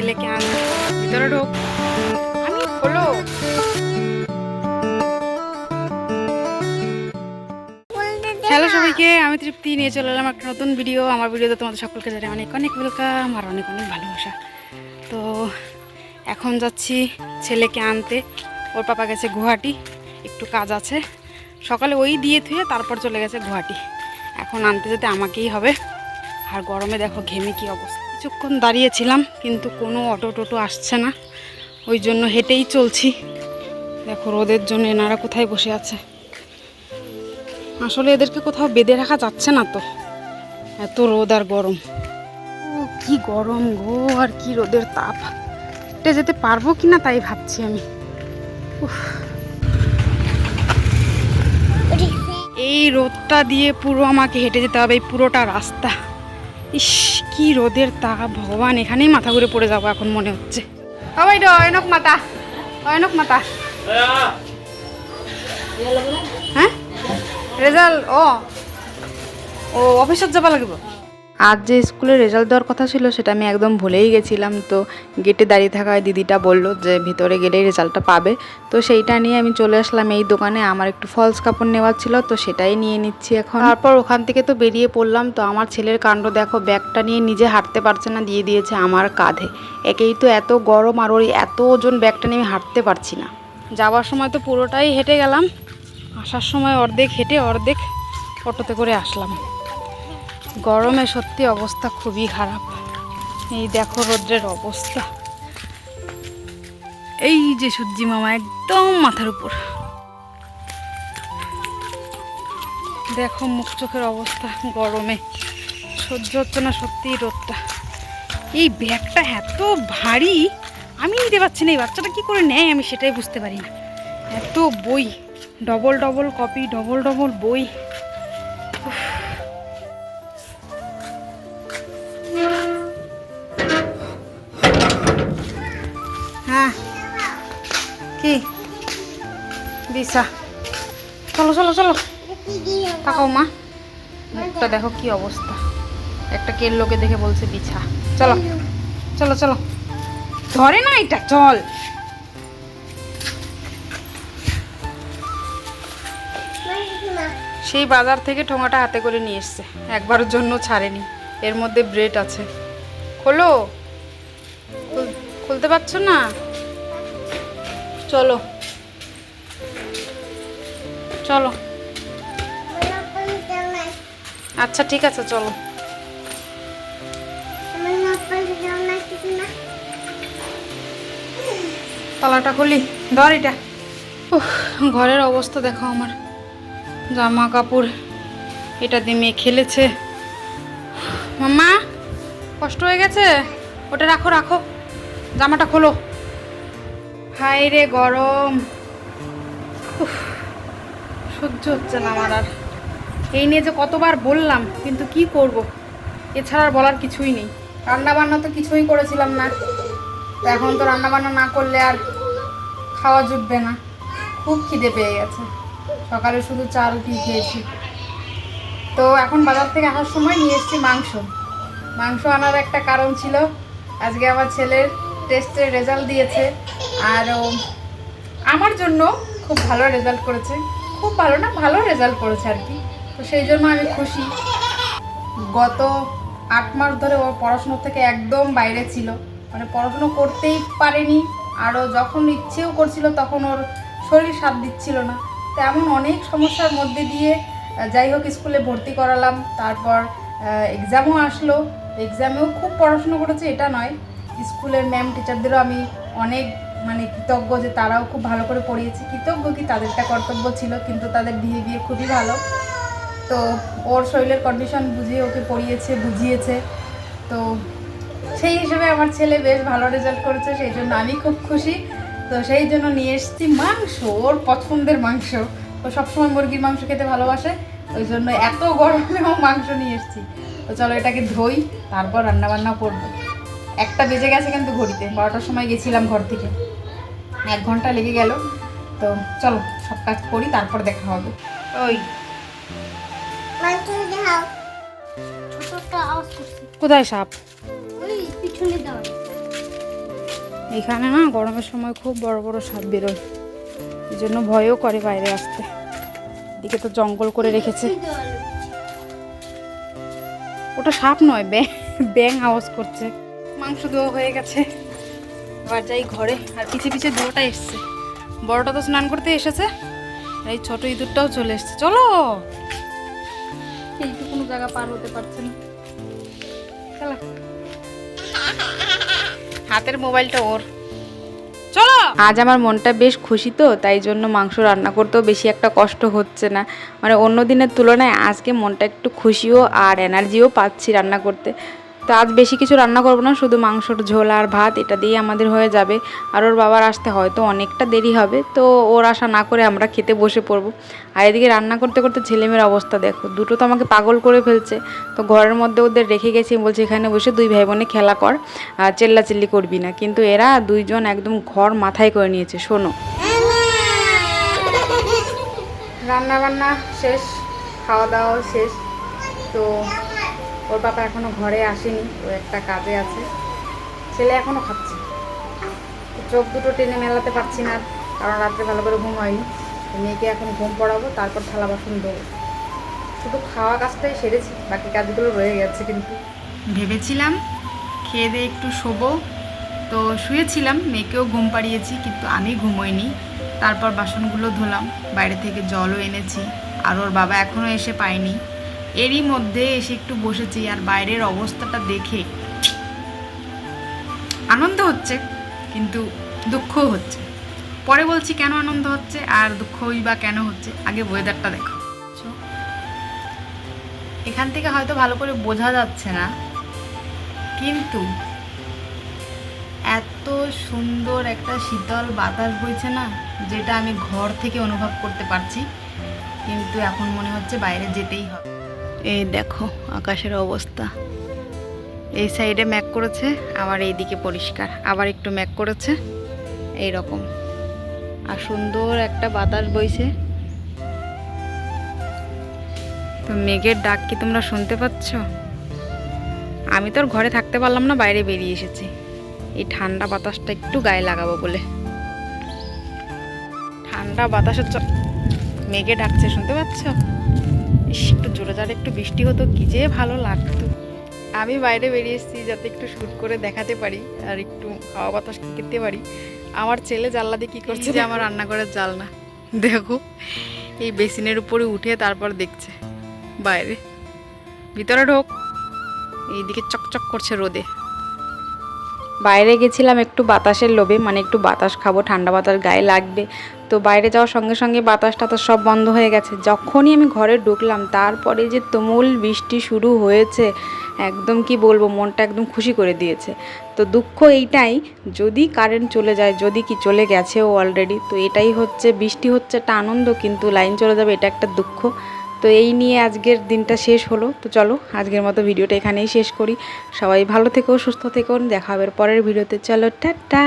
ছেলেকে আন ভিতরে ঢোক। আমি হলো হ্যালো সবাইকে, আমি তৃপ্তি নিয়ে চলে এলাম একটা নতুন ভিডিও। আমার ভিডিওতে তোমাদের সকলকে জানাই অনেক অনেক ওয়েলকাম আর অনেক অনেক ভালোবাসা। তো এখন যাচ্ছি ছেলেকে আনতে। ওর পাপা গেছে গুয়াহাটি, একটু কাজ আছে। সকালে ওই দিয়ে থুয়ে তারপর চলে গেছে গুয়াহাটি। এখন আনতে যেতে আমাকেই হবে। আর গরমে দেখো ঘেমে কি অবস্থা। কিছুক্ষণ দাঁড়িয়েছিলাম কিন্তু কোনো অটো টোটো আসছে না, ওই জন্য হেঁটেই চলছি। দেখো রোদের জন্য এনারা কোথায় বসে আছে। আসলে এদেরকে কোথাও বেঁধে রাখা যাচ্ছে না, তো এত রোদ আর গরম। ও কি গরম গো, আর কি রোদের তাপ। হেঁটে যেতে পারবো কি না তাই ভাবছি আমি। এই রোদটা দিয়ে পুরো আমাকে হেঁটে যেতে হবে, এই পুরোটা রাস্তা। ইস কি রোদের তাপ ভগবান, এখানেই মাথা ঘুরে পড়ে যাবো এখন মনে হচ্ছে। অয়নক মাতা, অয়নক মাতা। হ্যাঁ রেজাল্ট ও অফিসত যাব লাগিব। আজ যে স্কুলে রেজাল্ট দেওয়ার কথা ছিল সেটা আমি একদম ভুলেই গেছিলাম। তো গেটে দাঁড়িয়ে থাকা দিদিটা বলল যে ভিতরে গেলেই রেজাল্টটা পাবে। তো সেইটা নিয়ে আমি চলে আসলাম এই দোকানে। আমার একটু ফলস কাপড় নেওয়ার ছিল, তো সেটাই নিয়ে নিচ্ছি এখন। তারপর ওখান থেকে তো বেরিয়ে পড়লাম। তো আমার ছেলের কাণ্ড দেখো, ব্যাগটা নিয়ে নিজে হাঁটতে পারছে না, দিয়ে দিয়েছে আমার কাঁধে। একেই তো এত গরম, আর ওই এত ওজন ব্যাগটা নিয়ে আমি হাঁটতে পারছি না। যাওয়ার সময় তো পুরোটাই হেঁটে গেলাম, আসার সময় অর্ধেক হেঁটে অর্ধেক অটোতে করে আসলাম। গরমে সত্যি অবস্থা খুবই খারাপ। এই দেখো রোদ্রের অবস্থা। এই যে সূর্যি মামা একদম মাথার উপর। দেখো মুখ চোখের অবস্থা, গরমে সহ্য হচ্ছে না সত্যি রোদটা। এই ব্যাগটা এত ভারী, আমি নিতে পারছি না। এই বাচ্চাটা কী করে নেয় আমি সেটাই বুঝতে পারি না। এত বই, double double copy, double double বই। হ্যাঁ কি দিশা, চলো চলো চলো তাকাও মা, মুখটা দেখো কি অবস্থা। একটা কের লোকে দেখে বলছে বিছা। চলো চলো চলো, ধরে না এটা, চল। সেই বাজার থেকে ঠোঙাটা হাতে করে নিয়ে এসছে, একবারের জন্য ছাড়েনি। এর মধ্যে ব্রেড আছে। খোলো, খুলতে পারছো না? চলো চলো, আচ্ছা ঠিক আছে চলো। তালাটা খুলি, ধর এটা। ঘরের অবস্থা দেখো আমার, জামা কাপড় এটা দিয়ে মেয়ে খেলেছে। মাম্মা কষ্ট হয়ে গেছে, ওটা রাখো রাখো, জামাটা খোলো। হায় রে গরম, সহ্য হচ্ছে না আমার আর। এই নিয়ে যে কতবার বললাম, কিন্তু কি করব, এছাড়া আর বলার কিছুই নেই। রান্নাবান্না তো কিছুই করেছিলাম না, তো এখন তো রান্নাবান্না না করলে আর খাওয়া জুটবে না। খুব খিদে পেয়ে গেছে, সকালে শুধু চা রুটি খেয়েছি। তো এখন বাজার থেকে আসার সময় নিয়ে এসেছি মাংস। মাংস আনার একটা কারণ ছিল, আজকে আমার ছেলের টেস্টের রেজাল্ট দিয়েছে, আর আমার জন্য খুব ভালো রেজাল্ট করেছে। খুব ভালো না, ভালো রেজাল্ট করেছে আর কি। তো সেই জন্য আমি খুশি। গত 8 মাস ধরে ও পড়াশুনো থেকে একদম বাইরে ছিল, মানে পড়াশুনো করতেই পারেনি। আরও যখন ইচ্ছেও করছিল তখন ওর শরীর সাথ দিচ্ছিল না। তো এমন অনেক সমস্যার মধ্যে দিয়ে যাই হোক স্কুলে ভর্তি করালাম। তারপর এক্সামও আসলো, এক্সামেও খুব পড়াশুনো করেছে এটা নয়। স্কুলের ম্যাম টিচারদেরও আমি অনেক কৃতজ্ঞ যে তারাও খুব ভালো করে পড়িয়েছে। কৃতজ্ঞ কি, তাদেরটা কর্তব্য ছিল, কিন্তু তাদের বিহেভিয়ার খুবই ভালো। তো ওর শরীরের কন্ডিশন বুঝিয়ে ওকে পড়িয়েছে, বুঝিয়েছে। তো সেই হিসেবে আমার ছেলে বেশ ভালো রেজাল্ট করেছে, সেই জন্য আমি খুব খুশি। তো সেই জন্য নিয়ে এসেছি মাংস, ওর পছন্দের মাংস। ও সবসময় মুরগির মাংস খেতে ভালোবাসে, ওই জন্য এত গরমেও মাংস নিয়ে এসেছি। তো চলো এটাকে ধুই, তারপর রান্নাবান্না করবো। 1টা বেজে গেছে কিন্তু ঘড়িতে, 12টার সময় গেছিলাম ঘর থেকে, 1 ঘন্টা লেগে গেল। তো চলো সব কাজ করি, তারপর দেখা হবে। ওই কোথায় সাপ? পিছনে দাও। এখানে না গরমের সময় খুব বড় বড় সাপ বেরোয়, এই জন্য ভয়ও করে বাইরে আসতে। এদিকে তো জঙ্গল করে রেখেছে। ওটা সাপ নয়, ব্যাং আওয়াজ করছে। মাংস দেওয়া হয়ে গেছে, আবার যাই ঘরে। আর পিছে পিছে দুটোটা এসছে, বড়টা তো স্নান করতে এসেছে, এই ছোট ইঁদুরটাও চলে এসছে। চলো, এইটুকুনো জায়গা পার হতে পারছে না। চলো, হাতের মোবাইলটা ওর। চলো। আজ আমার মনটা বেশ খুশি, তো তাই জন্য মাংস রান্না করতেও বেশি একটা কষ্ট হচ্ছে না। মানে অন্য দিনের তুলনায় আজকে মনটা একটু খুশিও আর এনার্জিও পাচ্ছি রান্না করতে। তো আজ বেশি কিছু রান্না করবো না, শুধু মাংসর ঝোল আর ভাত, এটা দিয়ে আমাদের হয়ে যাবে। আর ওর বাবার আসতে হয়তো অনেকটা দেরি হবে, তো ওর আশা না করে আমরা খেতে বসে পড়বো। আর এদিকে রান্না করতে করতে ছেলেমেয়ের অবস্থা দেখো, দুটো তো আমাকে পাগল করে ফেলছে। তো ঘরের মধ্যে ওদের রেখে গেছি, বলছে এখানে বসে দুই ভাই বোনে খেলা কর, চেল্লাচিল্লি করবি না। কিন্তু এরা দুইজন একদম ঘর মাথায় করে নিয়েছে। শোনো, রান্না বান্না শেষ, খাওয়া দাওয়া শেষ। তো ওর বাবা এখনো ঘরে আসেনি, ও একটা কাজে আছে। ছেলে এখনো খাচ্ছে, চোখ দুটো টেনে মেলাতে পারছি না, কারণ রাত্রে ভালো করে ঘুম হয়নি। মেয়েকে এখন ঘুম পড়াবো, তারপর থালা বাসন দেবো। শুধু খাওয়া কাজটাই সেরেছি, বাকি কাজগুলো রয়ে গেছে। কিন্তু ভেবেছিলাম খেয়ে দিয়ে একটু শোবো, তো শুয়েছিলাম, মেয়েকেও ঘুম পাড়িয়েছি, কিন্তু আমি ঘুমোইনি। তারপর বাসনগুলো ধুলাম, বাইরে থেকে জলও এনেছি, আর ওর বাবা এখনও এসে পায়নি। এরই মধ্যে এসে একটু বসেছি, আর বাইরের অবস্থাটা দেখে আনন্দ হচ্ছে, কিন্তু দুঃখও হচ্ছে। পরে বলছি কেন আনন্দ হচ্ছে আর দুঃখই বা কেন হচ্ছে। আগে ওয়েদারটা দেখো। এখান থেকে হয়তো ভালো করে বোঝা যাচ্ছে না, কিন্তু এত সুন্দর একটা শীতল বাতাস বইছে না, যেটা আমি ঘর থেকে অনুভব করতে পারছি। কিন্তু এখন মনে হচ্ছে বাইরে যেতেই হবে। এই দেখো আকাশের অবস্থা, এই সাইডে ম্যাঘ করেছে, আবার এইদিকে পরিষ্কার, আবার একটু ম্যাঘ করেছে, এই রকম। আর সুন্দর একটা বাতাস বইছে। তো মেঘের ডাক কি তোমরা শুনতে পাচ্ছ? আমি তো আর ঘরে থাকতে পারলাম না, বাইরে বেরিয়ে এসেছি এই ঠান্ডা বাতাসটা একটু গায়ে লাগাবো বলে। ঠান্ডা বাতাসের মেঘে ডাকছে, শুনতে পাচ্ছ? একটু জোরে জোরে একটু বৃষ্টি হতো, কি যে ভালো লাগতো। আমি বাইরে বেরিয়ে এসেছি যাতে একটু শ্যুট করে দেখাতে পারি আর একটু হাওয়া বাতাস খেতে পারি। আমার ছেলে জানলা দিয়ে কী করছে, যে আমার রান্নাঘরের জানলা দেখো, এই বেসিনের উপরে উঠে তারপর দেখছে বাইরে। ভিতরে ঢোক, এইদিকে চকচক করছে রোদে। বাইরে গেছিলাম একটু বাতাসের লোভে, মানে একটু বাতাস খাবো, ঠান্ডা বাতাস গায়ে লাগবে। তো বাইরে যাওয়ার সঙ্গে সঙ্গে বাতাসটা তো সব বন্ধ হয়ে গেছে। যখনই আমি ঘরে ঢুকলাম, তারপরে যে তুমুল বৃষ্টি শুরু হয়েছে, একদম কি বলবো, মনটা একদম খুশি করে দিয়েছে। তো দুঃখ এইটাই, যদি কারেন্ট চলে যায়, যদি কি চলে গেছেও অলরেডি, তো এটাই হচ্ছে, বৃষ্টি হচ্ছে একটা আনন্দ, কিন্তু লাইন চলে যাবে এটা একটা দুঃখ। তো এই নিয়ে আজকের দিনটা শেষ হলো। তো চলো আজকের মতো ভিডিওটা এখানেই শেষ করি। সবাই ভালো থেকো, সুস্থ থেকো, দেখা হবে পরের ভিডিওতে। চলো টাটা।